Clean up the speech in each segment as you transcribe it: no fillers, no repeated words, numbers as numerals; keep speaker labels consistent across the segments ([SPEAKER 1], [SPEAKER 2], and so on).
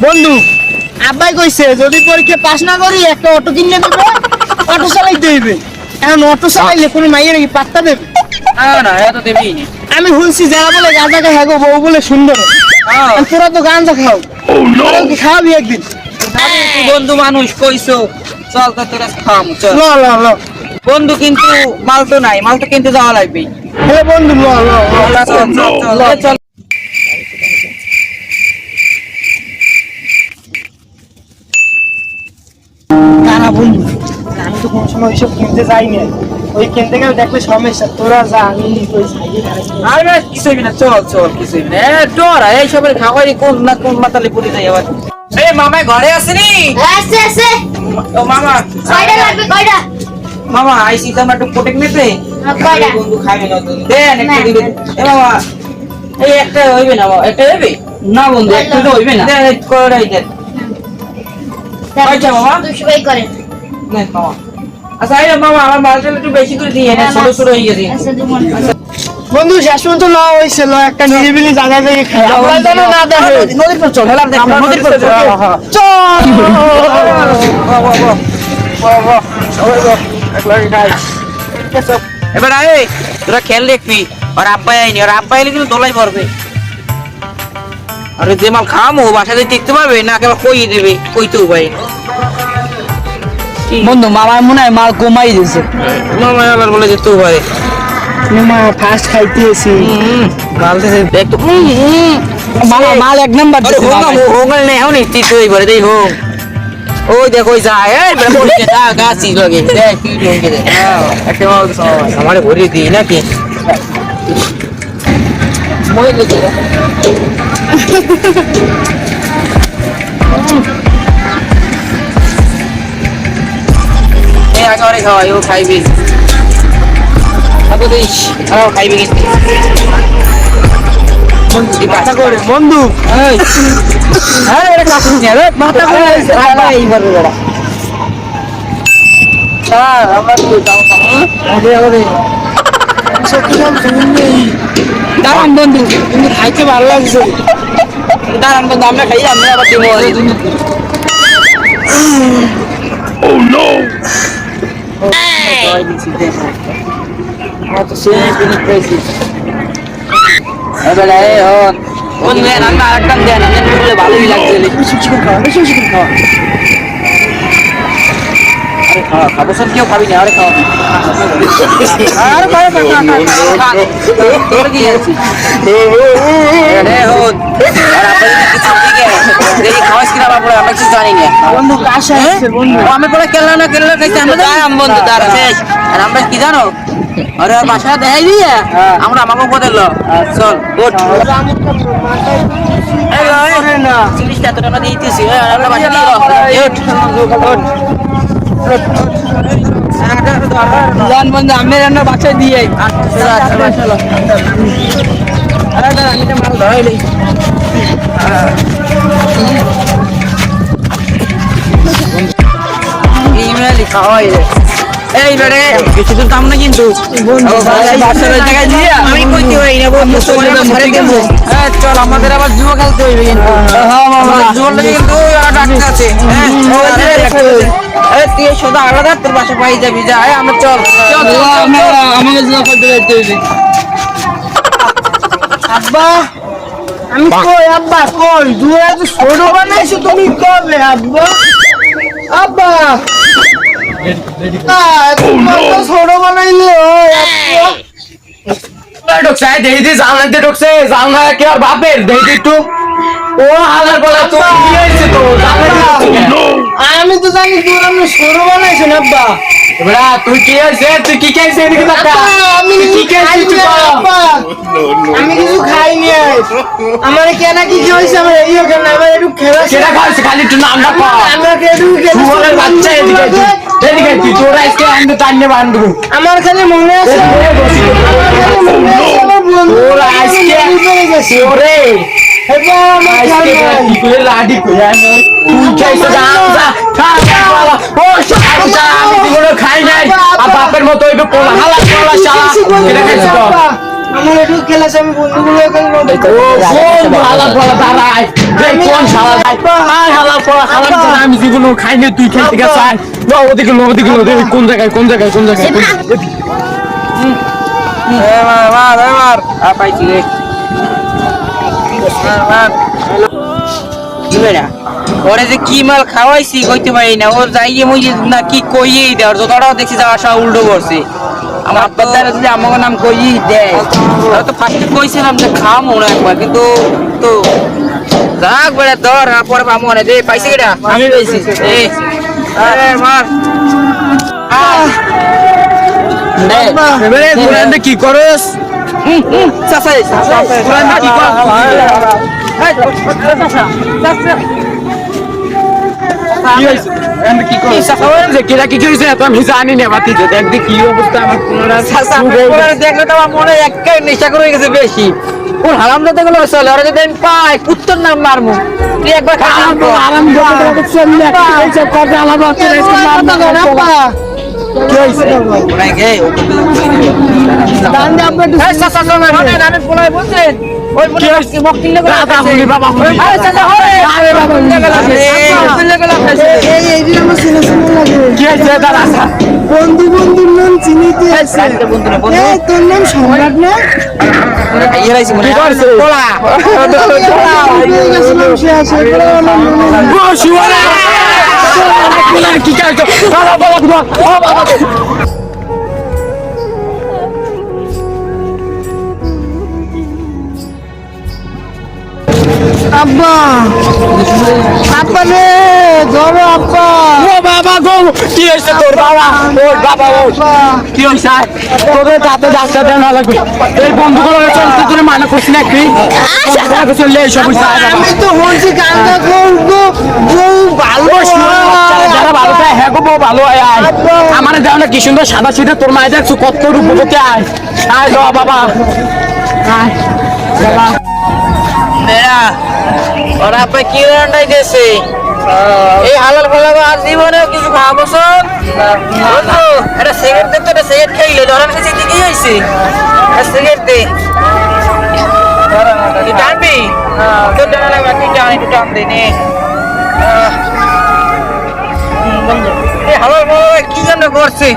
[SPEAKER 1] বন্ধু আব্বাই কইছে যদি পরীক্ষা পাস না করি একটা অটো কিনে দেবে, অটো চালাইতে হইবে। এখন অটো চালাইলে কোনো মাইয়ের কি পাত্তা দেবে?
[SPEAKER 2] না এত দেবি
[SPEAKER 1] আমি শুনছি যারা বলে গাঁজা খায় বউ বলে সুন্দর, তোরা তো গাঁজা খাও, তোরাও কি খাওয়াবি একদিন?
[SPEAKER 2] বন্ধু মানুষ কইছো চল তো তোরা খাম চল।
[SPEAKER 1] ল ল ল
[SPEAKER 2] বন্ধু কিন্তু মাল তো নাই, মাল তো কিনতে যাওয়া লাগবে।
[SPEAKER 1] হে বন্ধু ল ল
[SPEAKER 2] চল চল চল চল।
[SPEAKER 1] না বন্ধু, আমি তো কোনো সময় ওইসব কিনতে যাই না, ওই কিনতে গেলে দেখলে সমস্যা। তোরা যা, আমি ওই
[SPEAKER 2] আরে কিছু হইবে না, চল চল কিছু হইবে না। ডরা এই সবের খাওয়াই কোন না কোন মাতালে পড়ে যায় আবার। এই মামা ঘরে আসেনি?
[SPEAKER 3] আছে আছে।
[SPEAKER 2] ও মামা
[SPEAKER 3] কয়টা লাগবে কয়টা?
[SPEAKER 2] মামা আইসি তো আমরা একটু প্রোটেক্ট নিতে।
[SPEAKER 3] কয়টা?
[SPEAKER 2] বন্ধু খাবে না তো দেন একটা দিবে। এ মামা এই একটা হইবে না, একটা হইবে না বন্ধু, একটা তো হইবে না। দেন কয়টাই দেন। কয়টা মামা?
[SPEAKER 3] 200 বাই করেন।
[SPEAKER 2] নেন মামা। আচ্ছা এই মামা আমার মালটা একটু বেশি করে দিয়ে না, ছোট ছোট হয়ে গেছে।
[SPEAKER 3] আচ্ছা দুমন।
[SPEAKER 1] বন্ধু শেষ পর্যন্ত ল হয়েছে, ল একটা নিরিবিলি জায়গা থেকে খাই, আমরা যেন না দেখে।
[SPEAKER 2] নদীর পর চল, হেলাম দেখ নদীর পর চল। এবার আয় তোরা খেল দেখবি, আর আব্বাই আইনি, আর আব্বাই আইলে কিন্তু দোলাই পড়বে। আরে যে মাল খামো বাসাতে টিকতে পারবে না, কেবল কইয়ে দেবে, কইতেও পাই
[SPEAKER 4] বন্ধু মামার মনে হয় মাল কমাই দিয়েছে।
[SPEAKER 2] মামা আলার বলে যেতেও পারে।
[SPEAKER 1] মা ফার্স্ট খাইতেছি
[SPEAKER 2] মাল দেখ তো
[SPEAKER 4] মামা মাল এক নাম্বার দিয়েছে মামাই।
[SPEAKER 2] হোঙ্গল নেই এখন টিকতেই পারে, দেই হোক ওই দেখ ওই যায় এই বড় বড় কে গাছি লাগে দেখ কি ঢোকে দে একটা মাল তো আমারে ভরি দি নাকি মই লেগে এই আগে খাওয়াই ও খাইবি আবু দেশ আর খাইবি কি
[SPEAKER 1] মাথা করে বন্ধু।
[SPEAKER 2] এই আরে এটা কাছে নিয়ে রে মাথা করে আই এইবার বড় স্যার আমরা তো যাও আগে আগে
[SPEAKER 4] দাঁড়ান বন্ধু,
[SPEAKER 1] কিন্তু খাইতে ভালো লাগছে।
[SPEAKER 2] দাঁড়ান বন্ধু আমরা খাই, আমরা আবার টিমো ভালোই লাগছে খাবো সব কেউ খাবি না, আরে খাওয়া খাওয়াস কিনা বাবুরা আমরা কিছু জানি না
[SPEAKER 1] বন্ধু কাশা আসছে বন্ধু।
[SPEAKER 2] আমি পরে কেলা না কেলা খাইতে আমরা দাঁড়াম বন্ধু দাঁড়া শেষ। আর আমরা কি জানো আরে বাসা দেখাই দিয়ে আমরা আমাকে পদে ল চল ওঠ
[SPEAKER 1] না
[SPEAKER 2] জিনিসটা তো আমরা দিতেছি আমরা বাসা দিয়ে ওঠ
[SPEAKER 4] জান বন্ধু আমি রান্না বাচ্চা দিয়ে
[SPEAKER 2] মাল ধরাইলি ইমেলি খাওয়াই রে এই বেড়ে কিছু তো দাম না কিন্তু আমি কইতে হই না বন্ধু চল আমাদের আবার জুয়া খেলতে হইবে কিন্তু জুয়া লাগে কিন্তু ডাক্তার আছে তুই সোজা আলাদা তোর বাসা পাই যাবি যা আমরা চল
[SPEAKER 4] আমাকে জুয়া খেলতে যেতে হইবে।
[SPEAKER 1] আব্বা আমি কই, আব্বা কই, দুয়া তো ছোট বানাইছো তুমি কবে আব্বা? আব্বা তুমি তো ছোট বানাইলে হয় আব্বা।
[SPEAKER 4] ঢুকছে দেই দি জানলা দিয়ে ঢুকছে, জানলা কি আর বাপের দেই দি একটু ও হাজার বলা তো কি হইছে তো জানলা
[SPEAKER 1] আমি তো জানি তুই আমি ছোট বানাইছো না আব্বা।
[SPEAKER 4] বড়া তুই কি হইছে, তুই কি খাইছে এদিকে তাকা
[SPEAKER 1] আমি
[SPEAKER 4] কি খাইছিস
[SPEAKER 1] আব্বা, আমি কিছু খাইনি। আমার কেন কি হয়েছে আমার এই কেন আমার একটু খেলা
[SPEAKER 4] কেডা খাইছে খালি একটু নামটা পা
[SPEAKER 1] আমাকে একটু
[SPEAKER 4] সুবলের বাচ্চা এদিকে এদিকে তুই তোরা আজকে আনতে টাইনে বান্ধব
[SPEAKER 1] আমার খালি মনে আছে
[SPEAKER 4] তোরা আজকে
[SPEAKER 1] গেছে
[SPEAKER 4] ওরে
[SPEAKER 1] এবার আমার খেয়াল নাই।
[SPEAKER 4] কি করে লাডি কইয়া তুই খাইছে যা যা খা ও শালা আমি দিগুলো খাই নাই আর বাপের মতো একটু পোলা হালা পোলা শালা এটা খাইছে তো
[SPEAKER 1] আমার একটু খেলা আছে, আমি বন্ধুগুলো খেলবো।
[SPEAKER 4] কোন হালার বলা দাঁড়ায় কোন শালা হালার পড়া হালার পড়া আমি জীবনে খাইনি তুই খেলতে গেছাই ওদিকে কোন জায়গায়
[SPEAKER 2] পাইছি রে ওরে যে কি মাল খাওয়াইছি কইতে পারি না, ওর যাইয়ে মুই না কি কইয়েই দেওয়ার যতটাও দেখছি যাওয়া আসা উল্টো করছে। আমার আব্বার দ্বারা যদি আমাকে নাম কইয়েই দেয়, তাহলে তো ফার্স্টে কইছিলাম যে খাওয়ামো না একবার, কিন্তু তো যাক বেড়া ধর পরে পাবো না। দে পাইছি কেটা? আমি পাইছি। আরে মার
[SPEAKER 4] কি করস জানি না বাতি দেখবি কি অবস্থা আমার
[SPEAKER 2] দেখলে তো আমার মনে একটা নেশা করে গেছে বেশি। ওর হারাম যাতে গুলো চলে, ওরা যদি আমি পাই কুত্তর নাম মারমু। তুই একবার
[SPEAKER 1] বন্ধু বন্ধুর নাম চিনিতে আছে। তোর নাম সম্রাট না?
[SPEAKER 4] কি
[SPEAKER 1] আব্বা আব্বা রে ধরো আব্বা।
[SPEAKER 4] ও বাবা গো কি হয়েছে তোর বাবা? ওর বাবা ও কি হয়েছে? তোদের তাতে ডাক্তার দেওয়া লাগবে। এই বন্ধুগুলো চলতে তোর মানা করছি না কি চললে এইসব
[SPEAKER 1] আমি তো বলছি গান্দা করবো বউ ভালো
[SPEAKER 4] যারা ভালো পায় হ্যাঁ গো বউ ভালো হয় আয় আমার দেও না কি সুন্দর সাদা সিধা তোর মায়ের দেখছো কত রূপবতী আয় আয় গো বাবা আয় বাবা
[SPEAKER 2] ওরা আপনার কি রান্নাই দিয়েছে? এই হালাল ফালাল আর জীবনে কিছু খাওয়াবো সব এটা সিগারেট দে, তো এটা সিগারেট খাইলে ধরার কাছে কি হয়েছে? সিগারেট দে, তুই টানবি? তোর টানা লাগবে, তুই টান, একটু টান দে নে। এই হালাল ফালাল কি জন্য করছে?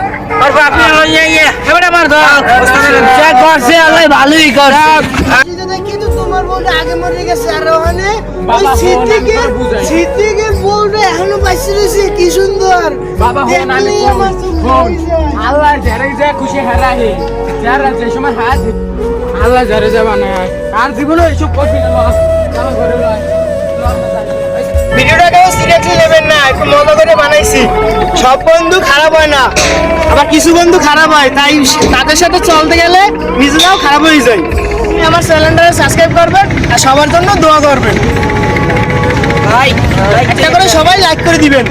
[SPEAKER 2] আর আপনি এবার আমার করছে আল্লাহ ভালোই করছে।
[SPEAKER 1] কিন্তু তোমার বউটা আগে মরে গেছে, আর ওখানে ওই
[SPEAKER 4] বাবা,
[SPEAKER 1] সিদ্দিকের বউটা এখনো পাইছে রয়েছে, কি সুন্দর
[SPEAKER 4] বাবা হন আমি
[SPEAKER 1] দেখলেই আমার চোখ
[SPEAKER 4] হন
[SPEAKER 1] ভরে যায়।
[SPEAKER 4] আল্লাহ যারে যা খুশি হারাহে যারা যে সময় হাত আল্লাহ যারে যা বানায় আর জীবনে এইসব করবি না চলো ঘরে লয়
[SPEAKER 1] ভিডিওটা কেউ সিরিয়াসলি নেবেন না, একটু মজা করে বানাইছি। সব বন্ধু খারাপ হয় না, আবার কিছু বন্ধু খারাপ হয়, তাই তাদের সাথে চলতে গেলে নিজেরাও খারাপ হয়ে যায়। আপনি আমার চ্যানেলটা সাবস্ক্রাইব করবেন আর সবার জন্য দোয়া করবেন, একটা করে সবাই লাইক করে দিবেন।